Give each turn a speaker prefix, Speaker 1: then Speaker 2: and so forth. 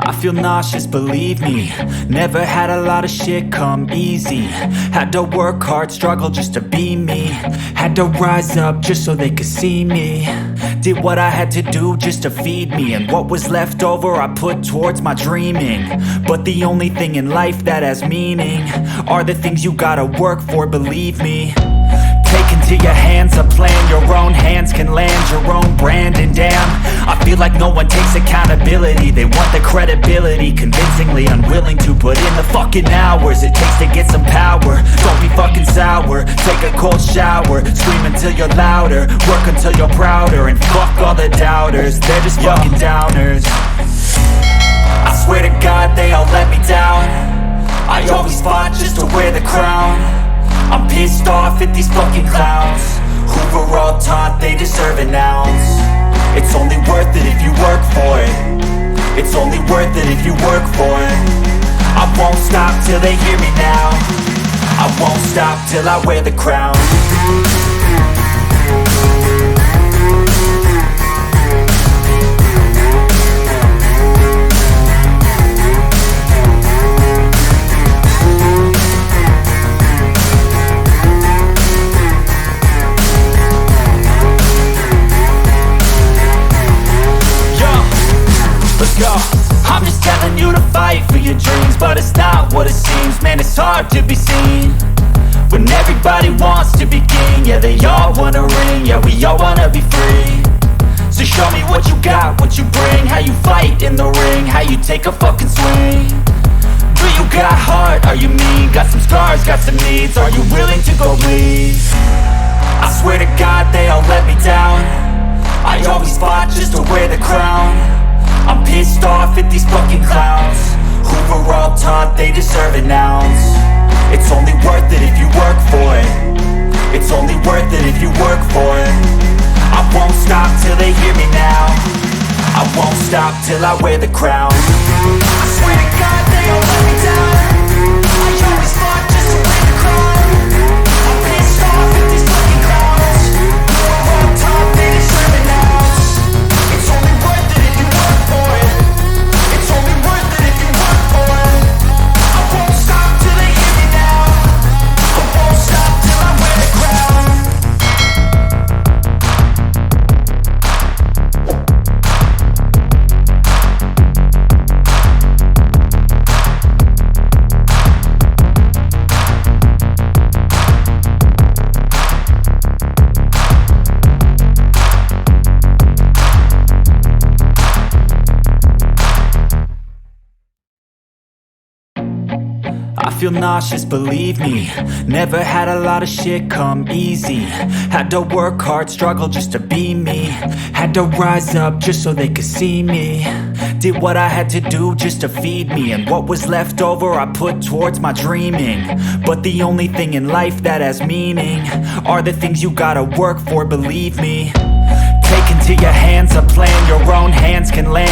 Speaker 1: I feel nauseous, believe me. Never had a lot of shit come easy. Had to work hard, struggle just to be me. Had to rise up just so they could see me. Did what I had to do just to feed me, and what was left over I put towards my dreaming. But the only thing in life that has meaning are the things you gotta work for, believe me. Take into your hands a plan, your own hands can land your own brand. And damn, I feel like no one takes accountability. They want the credibility, convincingly unwilling to put in the fucking hours it takes to get some power. Don't be fucking sour, take a cold shower, scream until you're louder, work until you're prouder. And fuck all the doubters, they're just fucking downers. I swear to God they all let me down. I always fought just to wear the crown. I'm pissed off at these fucking clowns who were all taught they deserve an ounce. It's only worth it if you work for it. It's only worth it if you work for it. I won't stop till they hear me now. I won't stop till I wear the crown. I'm just telling you to fight for your dreams, but it's not what it seems. Man, it's hard to be seen when everybody wants to be king. Yeah, they all wanna ring, yeah, we all wanna be free. So show me what you got, what you bring, how you fight in the ring, how you take a fucking swing. Do you got heart, are you mean? Got some scars, got some needs, are you willing to go bleed? I swear to God they all let me down. I always fought just to wear the crown. I'm pissed off at these fucking clowns who were all taught they deserve an ounce. It's only worth it if you work for it. It's only worth it if you work for it. I won't stop till they hear me now. I won't stop till I wear the crown. I swear to God they all let me down. I always fought just to wear the crown. I'm pissed off at these fucking clowns who were all taught they deserve an ounce. It's only worth it if you work for it. It's only worth it if you work for it. I won't stop till they hear me now. I won't stop till I wear the crown. I feel nauseous, believe me. Never had a lot of shit come easy. Had to work hard, struggle just to be me. Had to rise up just so they could see me. Did what I had to do just to feed me, and what was left over I put towards my dreaming. But the only thing in life that has meaning are the things you gotta work for, believe me. Take into your hands a plan, your own hands can land